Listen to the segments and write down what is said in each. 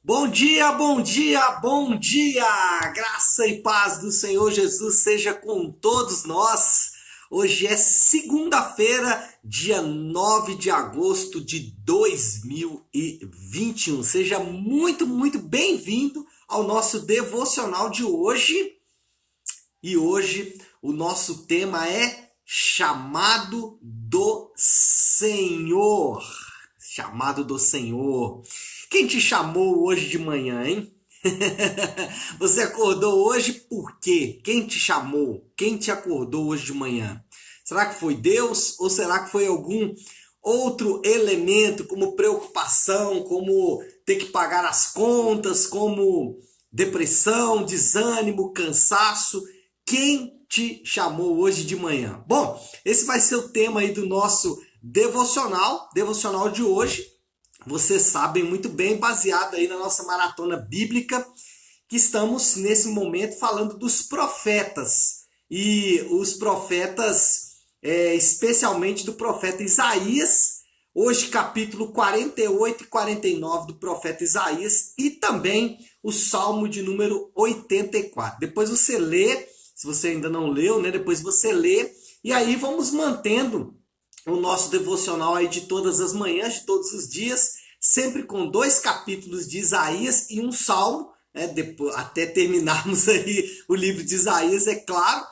Bom dia, bom dia, bom dia! Graça e paz do Senhor Jesus seja com todos nós. Hoje é segunda-feira, dia 9 de agosto de 2021. Seja muito bem-vindo ao nosso devocional de hoje. E hoje o nosso tema é Chamado do Senhor. Chamado do Senhor. Quem te chamou hoje de manhã, hein? Você acordou hoje por quê? Quem te chamou? Quem te acordou hoje de manhã? Será que foi Deus ou será que foi algum outro elemento, como preocupação, como ter que pagar as contas, como depressão, desânimo, cansaço? Quem te chamou hoje de manhã? Bom, esse vai ser o tema aí do nosso devocional de hoje. Vocês sabem muito bem, baseado aí na nossa maratona bíblica, que estamos nesse momento falando dos profetas. E os profetas, especialmente do profeta Isaías, hoje capítulo 48 e 49 do profeta Isaías, e também o Salmo de número 84. Depois você lê, se você ainda não leu, né? Depois você lê, e aí vamos mantendo o nosso devocional aí de todas as manhãs, de todos os dias, sempre com 2 capítulos de Isaías e um salmo, depois, até terminarmos aí o livro de Isaías, é claro,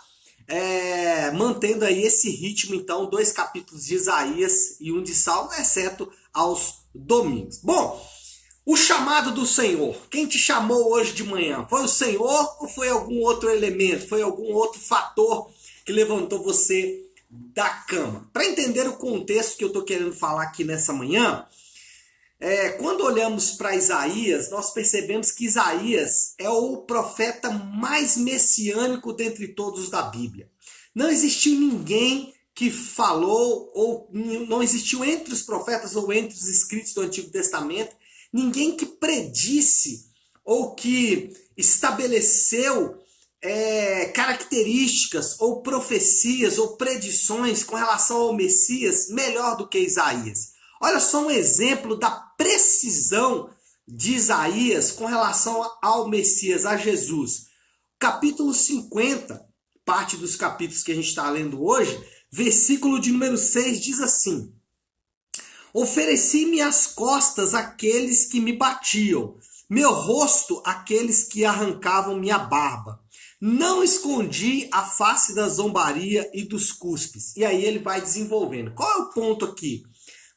mantendo aí esse ritmo, então, 2 capítulos de Isaías e um de salmo, exceto aos domingos. Bom, o chamado do Senhor, quem te chamou hoje de manhã? Foi o Senhor ou foi algum outro elemento, foi algum outro fator que levantou você da cama? Para entender o contexto que eu estou querendo falar aqui nessa manhã, quando olhamos para Isaías, nós percebemos que Isaías é o profeta mais messiânico dentre todos da Bíblia. Não existiu ninguém que falou, ou não existiu entre os profetas ou entre os escritos do Antigo Testamento, ninguém que predisse ou que estabeleceu características ou profecias ou predições com relação ao Messias melhor do que Isaías. Olha só um exemplo da precisão de Isaías com relação ao Messias, a Jesus. Capítulo 50, parte dos capítulos que a gente está lendo hoje, versículo de número 6 diz assim: Ofereci-me as costas àqueles que me batiam, meu rosto àqueles que arrancavam minha barba. Não escondi a face da zombaria e dos cuspes. E aí ele vai desenvolvendo. Qual é o ponto aqui?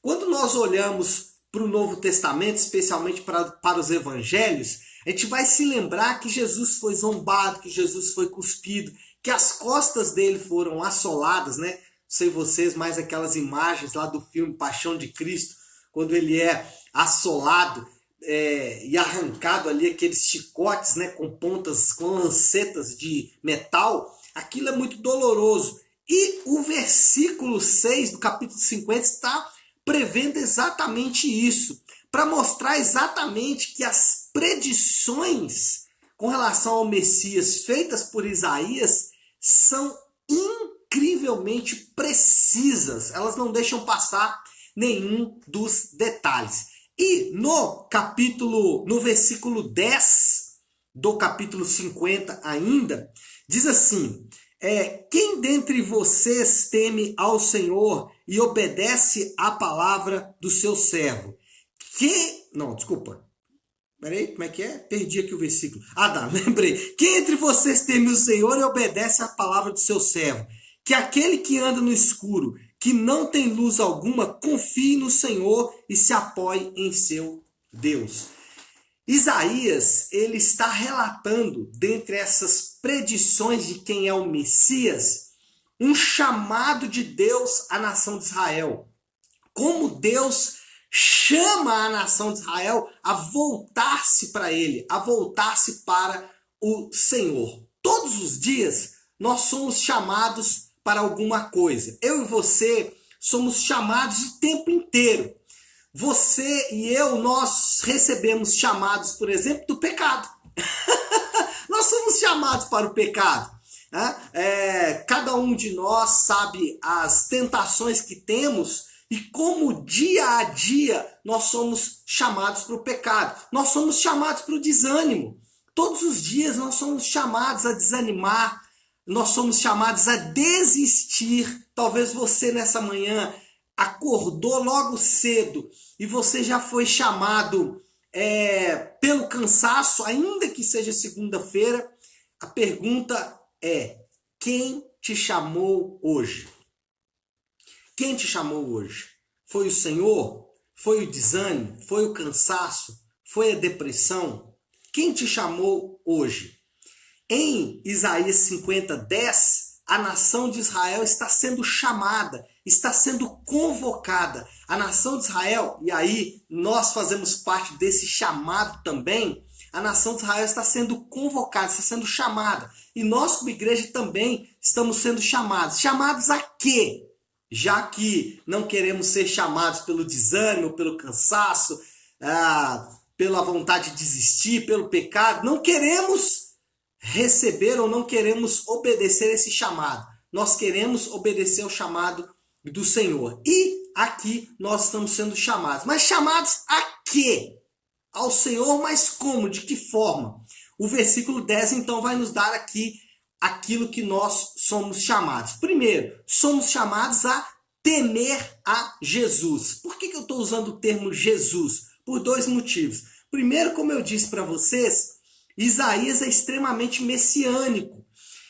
Quando nós olhamos para o Novo Testamento, especialmente para os evangelhos, a gente vai se lembrar que Jesus foi zombado, que Jesus foi cuspido, que as costas dele foram assoladas, né? Não sei vocês, mas aquelas imagens lá do filme Paixão de Cristo, quando ele é assolado e arrancado ali aqueles chicotes, né, com pontas, com lancetas de metal, aquilo é muito doloroso. E o versículo 6 do capítulo 50 está prevendo exatamente isso, para mostrar exatamente que as predições com relação ao Messias feitas por Isaías são incrivelmente precisas, elas não deixam passar nenhum dos detalhes. E no versículo 10 do capítulo 50 ainda, diz assim: quem dentre vocês teme ao Senhor e obedece à palavra do seu servo? Peraí, como é que é? Perdi aqui o versículo. Lembrei. Quem entre vocês teme o Senhor e obedece à palavra do seu servo? Que aquele que anda no escuro, que não tem luz alguma, confie no Senhor e se apoie em seu Deus. Isaías, ele está relatando, dentre essas predições de quem é o Messias, um chamado de Deus à nação de Israel. Como Deus chama a nação de Israel a voltar-se para ele, a voltar-se para o Senhor. Todos os dias nós somos chamados para alguma coisa. Eu e você somos chamados o tempo inteiro. Você e eu, nós recebemos chamados, por exemplo, do pecado. Nós somos chamados para o pecado. Né? Cada um de nós sabe as tentações que temos e como dia a dia nós somos chamados para o pecado, nós somos chamados para o desânimo. Todos os dias nós somos chamados a desanimar, nós somos chamados a desistir. Talvez você nessa manhã acordou logo cedo e você já foi chamado pelo cansaço, ainda que seja segunda-feira. A pergunta é: quem te chamou hoje? Quem te chamou hoje? Foi o Senhor? Foi o desânimo? Foi o cansaço? Foi a depressão? Quem te chamou hoje? Em Isaías 50:10, a nação de Israel está sendo chamada, está sendo convocada. A nação de Israel, e aí nós fazemos parte desse chamado também, a nação de Israel está sendo convocada, está sendo chamada. E nós, como igreja, também estamos sendo chamados. Chamados a quê? Já que não queremos ser chamados pelo desânimo, pelo cansaço, pela vontade de desistir, pelo pecado, não queremos receber ou não queremos obedecer esse chamado. Nós queremos obedecer ao chamado do Senhor. E aqui nós estamos sendo chamados. Mas chamados a quê? Ao Senhor, mas como? De que forma? O versículo 10 então vai nos dar aqui aquilo que nós somos chamados. Primeiro, somos chamados a temer a Jesus. Por que eu estou usando o termo Jesus? Por dois motivos. Primeiro, como eu disse para vocês, Isaías é extremamente messiânico.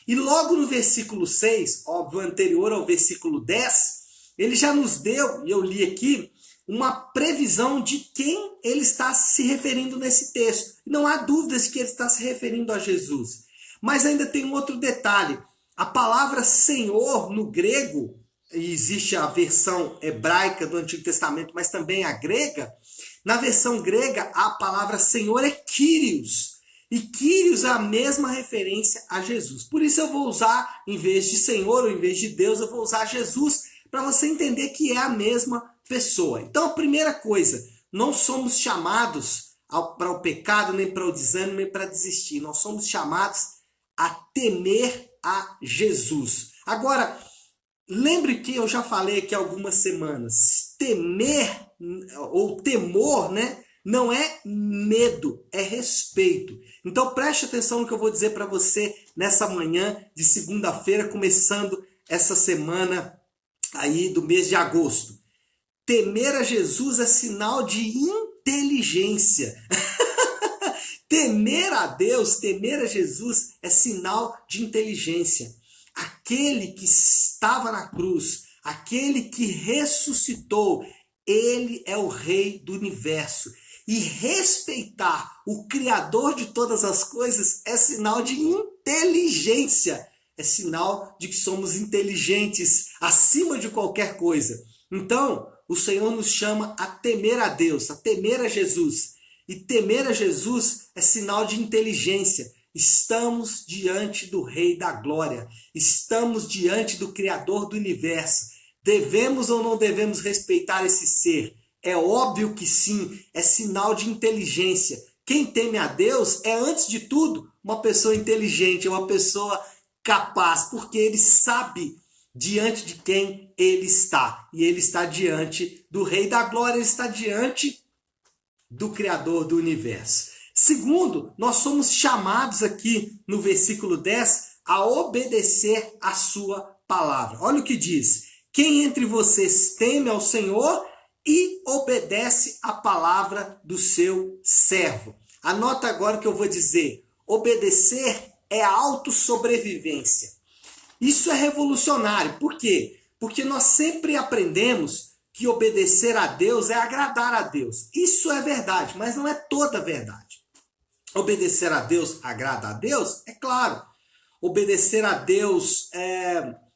E logo no versículo 6, óbvio, anterior ao versículo 10, ele já nos deu, e eu li aqui, uma previsão de quem ele está se referindo nesse texto. Não há dúvidas que ele está se referindo a Jesus. Mas ainda tem um outro detalhe. A palavra Senhor no grego, e existe a versão hebraica do Antigo Testamento, mas também a grega. Na versão grega, a palavra Senhor é Kyrios. E Kyrios é a mesma referência a Jesus. Por isso eu vou usar, em vez de Senhor ou em vez de Deus, eu vou usar Jesus, para você entender que é a mesma pessoa. Então, a primeira coisa, não somos chamados para o pecado, nem para o desânimo, nem para desistir. Nós somos chamados a temer a Jesus. Agora, lembre que eu já falei aqui há algumas semanas, temer ou temor, né, não é medo, é respeito. Então preste atenção no que eu vou dizer para você nessa manhã de segunda-feira, começando essa semana aí do mês de agosto. Temer a Jesus é sinal de inteligência. Temer a Deus, temer a Jesus é sinal de inteligência. Aquele que estava na cruz, aquele que ressuscitou, ele é o Rei do universo. E respeitar o Criador de todas as coisas é sinal de inteligência. É sinal de que somos inteligentes acima de qualquer coisa. Então, o Senhor nos chama a temer a Deus, a temer a Jesus. E temer a Jesus é sinal de inteligência. Estamos diante do Rei da Glória. Estamos diante do Criador do universo. Devemos ou não devemos respeitar esse ser? É óbvio que sim, é sinal de inteligência. Quem teme a Deus é, antes de tudo, uma pessoa inteligente, é uma pessoa capaz, porque ele sabe diante de quem ele está. E ele está diante do Rei da Glória, ele está diante do Criador do universo. Segundo, nós somos chamados aqui no versículo 10 a obedecer a sua palavra. Olha o que diz: quem entre vocês teme ao Senhor e obedece a palavra do seu servo. Anota agora o que eu vou dizer. Obedecer é autossobrevivência. Isso é revolucionário. Por quê? Porque nós sempre aprendemos que obedecer a Deus é agradar a Deus. Isso é verdade, mas não é toda a verdade. Obedecer a Deus agrada a Deus? É claro. Obedecer a Deus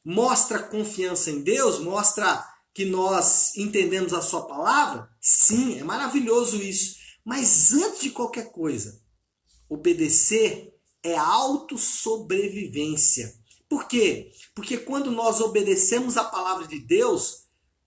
mostra confiança em Deus, mostra que nós entendemos a sua palavra? Sim, é maravilhoso isso. Mas antes de qualquer coisa, obedecer é autossobrevivência. Por quê? Porque quando nós obedecemos a palavra de Deus,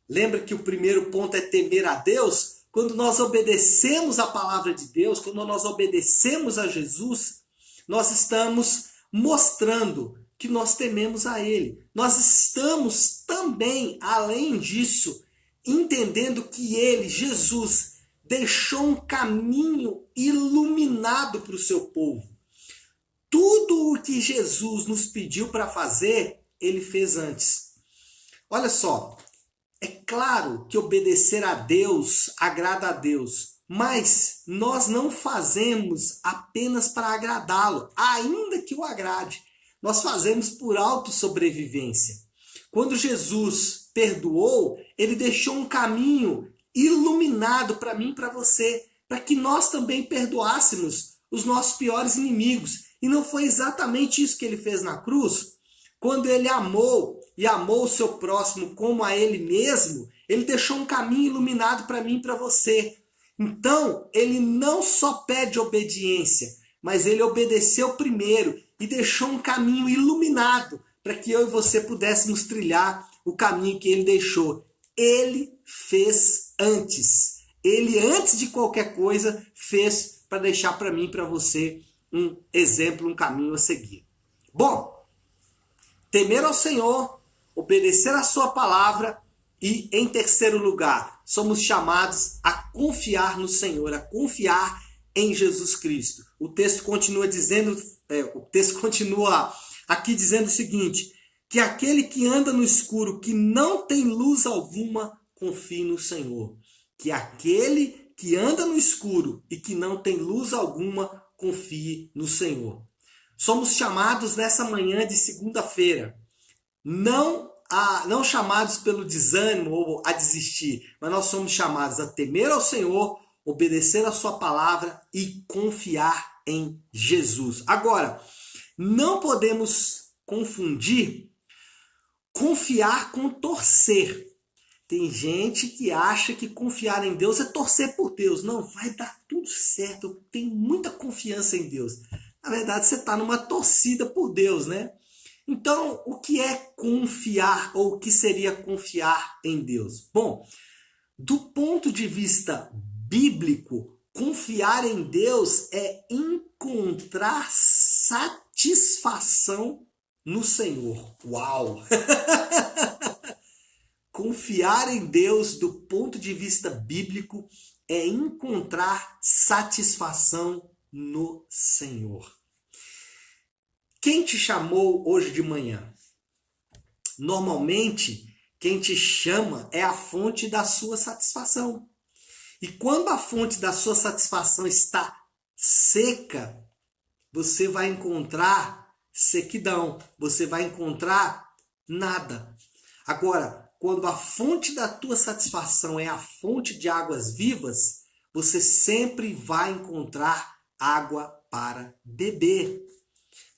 lembra que o primeiro ponto é temer a Deus? Quando nós obedecemos a palavra de Deus, quando nós obedecemos a Jesus, nós estamos mostrando que nós tememos a Ele. Nós estamos também, além disso, entendendo que ele, Jesus, deixou um caminho iluminado para o seu povo. Tudo o que Jesus nos pediu para fazer, ele fez antes. Olha só, é claro que obedecer a Deus agrada a Deus, mas nós não fazemos apenas para agradá-lo, ainda que o agrade. Nós fazemos por autossobrevivência. Quando Jesus perdoou, ele deixou um caminho iluminado para mim e para você, para que nós também perdoássemos os nossos piores inimigos. E não foi exatamente isso que ele fez na cruz? Quando ele amou e amou o seu próximo como a ele mesmo, ele deixou um caminho iluminado para mim e para você. Então, ele não só pede obediência, mas ele obedeceu primeiro e deixou um caminho iluminado para que eu e você pudéssemos trilhar o caminho que ele deixou. Ele fez antes. Ele, antes de qualquer coisa, fez para deixar para mim e para você um exemplo, um caminho a seguir. Bom, temer ao Senhor, obedecer a sua palavra e, em terceiro lugar, somos chamados a confiar no Senhor, a confiar em Jesus Cristo. O texto continua aqui dizendo o seguinte, que aquele que anda no escuro, que não tem luz alguma, confie no Senhor. Que aquele que anda no escuro e que não tem luz alguma, confie no Senhor. Somos chamados nessa manhã de segunda-feira, não chamados pelo desânimo ou a desistir, mas nós somos chamados a temer ao Senhor, obedecer a sua palavra e confiar em Jesus. Agora, não podemos confundir confiar com torcer. Tem gente que acha que confiar em Deus é torcer por Deus. Não, vai dar tudo certo, eu tenho muita confiança em Deus. Na verdade, você está numa torcida por Deus, né? Então, o que é confiar ou o que seria confiar em Deus? Bom, do ponto de vista bíblico, confiar em Deus é encontrar satisfação no Senhor. Uau! Confiar em Deus, do ponto de vista bíblico, é encontrar satisfação no Senhor. Quem te chamou hoje de manhã? Normalmente, quem te chama é a fonte da sua satisfação. E quando a fonte da sua satisfação está seca, você vai encontrar sequidão, você vai encontrar nada. Agora, quando a fonte da tua satisfação é a fonte de águas vivas, você sempre vai encontrar água para beber.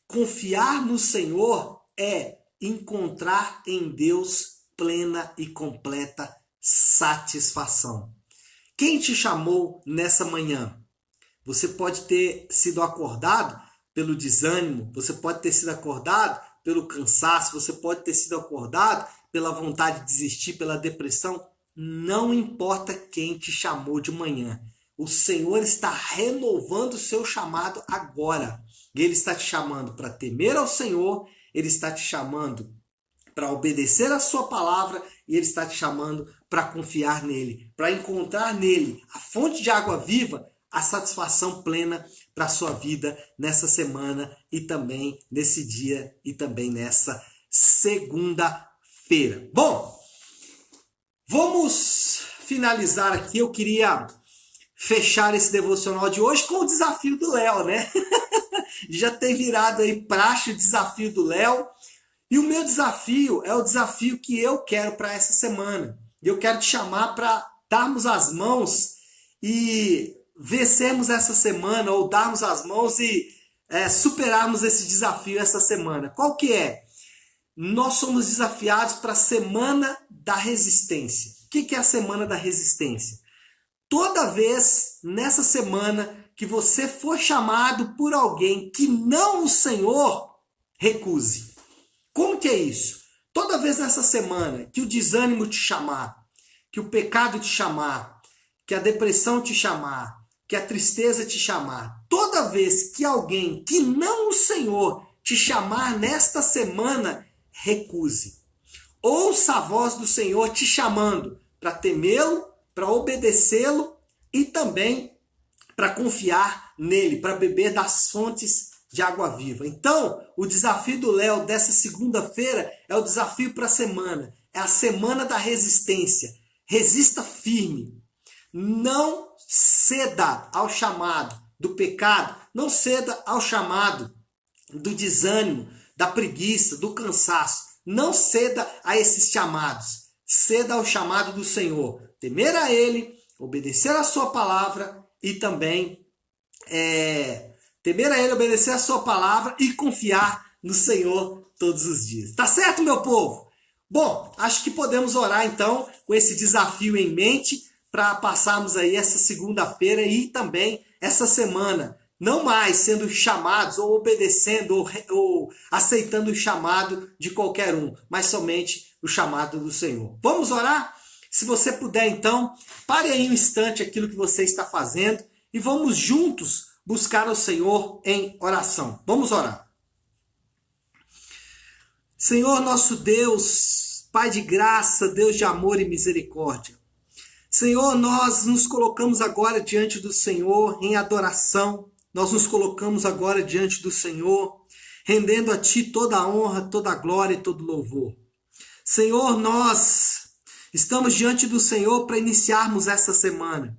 Confiar no Senhor é encontrar em Deus plena e completa satisfação. Quem te chamou nessa manhã? Você pode ter sido acordado pelo desânimo, você pode ter sido acordado pelo cansaço, você pode ter sido acordado pela vontade de desistir, pela depressão. Não importa quem te chamou de manhã. O Senhor está renovando o seu chamado agora. Ele está te chamando para temer ao Senhor, Ele está te chamando para obedecer a sua palavra e Ele está te chamando para confiar nele, para encontrar nele a fonte de água viva, a satisfação plena para a sua vida nessa semana e também nesse dia e também nessa segunda-feira. Bom, vamos finalizar aqui. Eu queria fechar esse devocional de hoje com o desafio do Léo, né? Já tem virado aí praxe o desafio do Léo. E o meu desafio é o desafio que eu quero para essa semana. Eu quero te chamar para darmos as mãos e vencermos essa semana, ou darmos as mãos e superarmos esse desafio essa semana. Qual que é? Nós somos desafiados para a Semana da Resistência. O que é a Semana da Resistência? Toda vez nessa semana que você for chamado por alguém que não o Senhor, recuse. Como que é isso? Toda vez nessa semana que o desânimo te chamar, que o pecado te chamar, que a depressão te chamar, que a tristeza te chamar, toda vez que alguém que não o Senhor te chamar nesta semana, recuse. Ouça a voz do Senhor te chamando para temê-lo, para obedecê-lo e também para confiar nele, para beber das fontes de água viva. Então, o desafio do Léo dessa segunda-feira é o desafio para a semana. É a semana da resistência. Resista firme. Não ceda ao chamado do pecado. Não ceda ao chamado do desânimo, da preguiça, do cansaço. Não ceda a esses chamados. Ceda ao chamado do Senhor. Temer a Ele, obedecer a sua palavra e também temer a Ele, obedecer a sua palavra e confiar no Senhor todos os dias. Tá certo, meu povo? Bom, acho que podemos orar então com esse desafio em mente para passarmos aí essa segunda-feira e também essa semana. Não mais sendo chamados ou obedecendo ou aceitando o chamado de qualquer um, mas somente o chamado do Senhor. Vamos orar? Se você puder então, pare aí um instante aquilo que você está fazendo e vamos juntos buscar o Senhor em oração. Vamos orar. Senhor nosso Deus, Pai de graça, Deus de amor e misericórdia. Senhor, nós nos colocamos agora diante do Senhor em adoração. Nós nos colocamos agora diante do Senhor, rendendo a Ti toda a honra, toda a glória e todo o louvor. Senhor, nós estamos diante do Senhor para iniciarmos essa semana.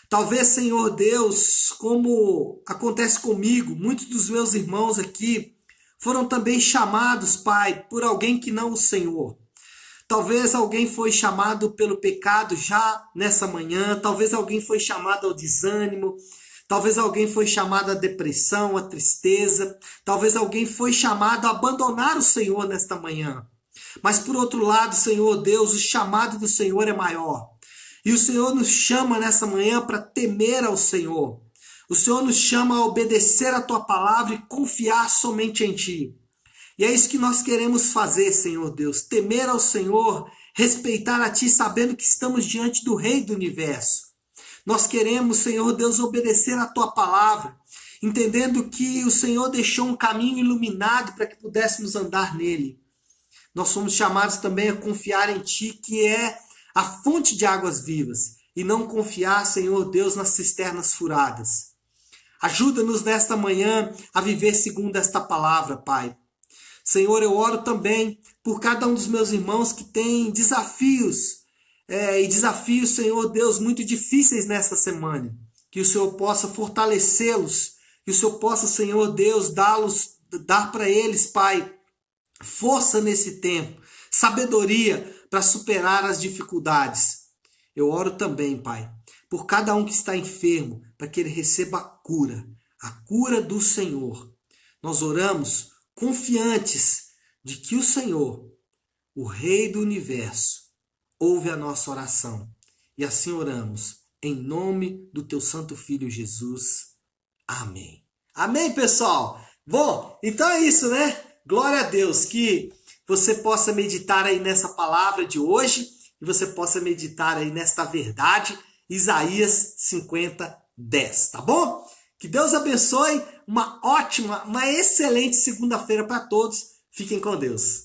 Talvez, Senhor Deus, como acontece comigo, muitos dos meus irmãos aqui foram também chamados, Pai, por alguém que não o Senhor. Talvez alguém foi chamado pelo pecado já nessa manhã, talvez alguém foi chamado ao desânimo, talvez alguém foi chamado à depressão, à tristeza, talvez alguém foi chamado a abandonar o Senhor nesta manhã. Mas por outro lado, Senhor Deus, o chamado do Senhor é maior. E o Senhor nos chama nessa manhã para temer ao Senhor. O Senhor nos chama a obedecer a Tua palavra e confiar somente em Ti. E é isso que nós queremos fazer, Senhor Deus. Temer ao Senhor, respeitar a Ti, sabendo que estamos diante do Rei do Universo. Nós queremos, Senhor Deus, obedecer a Tua palavra, entendendo que o Senhor deixou um caminho iluminado para que pudéssemos andar nele. Nós somos chamados também a confiar em Ti, que é a fonte de águas vivas, e não confiar, Senhor Deus, nas cisternas furadas. Ajuda-nos nesta manhã a viver segundo esta palavra, Pai. Senhor, eu oro também por cada um dos meus irmãos que tem desafios, Senhor Deus, muito difíceis nessa semana. Que o Senhor possa fortalecê-los, que o Senhor possa, Senhor Deus, dar para eles, Pai, força nesse tempo, sabedoria para superar as dificuldades. Eu oro também, Pai, por cada um que está enfermo, para que ele receba a cura do Senhor. Nós oramos confiantes de que o Senhor, o Rei do Universo, ouve a nossa oração. E assim oramos, em nome do Teu Santo Filho Jesus. Amém. Amém, pessoal? Bom, então é isso, né? Glória a Deus, que você possa meditar aí nessa palavra de hoje, e você possa meditar aí nesta verdade, Isaías 50:10, tá bom? Que Deus abençoe, uma excelente segunda-feira para todos. Fiquem com Deus.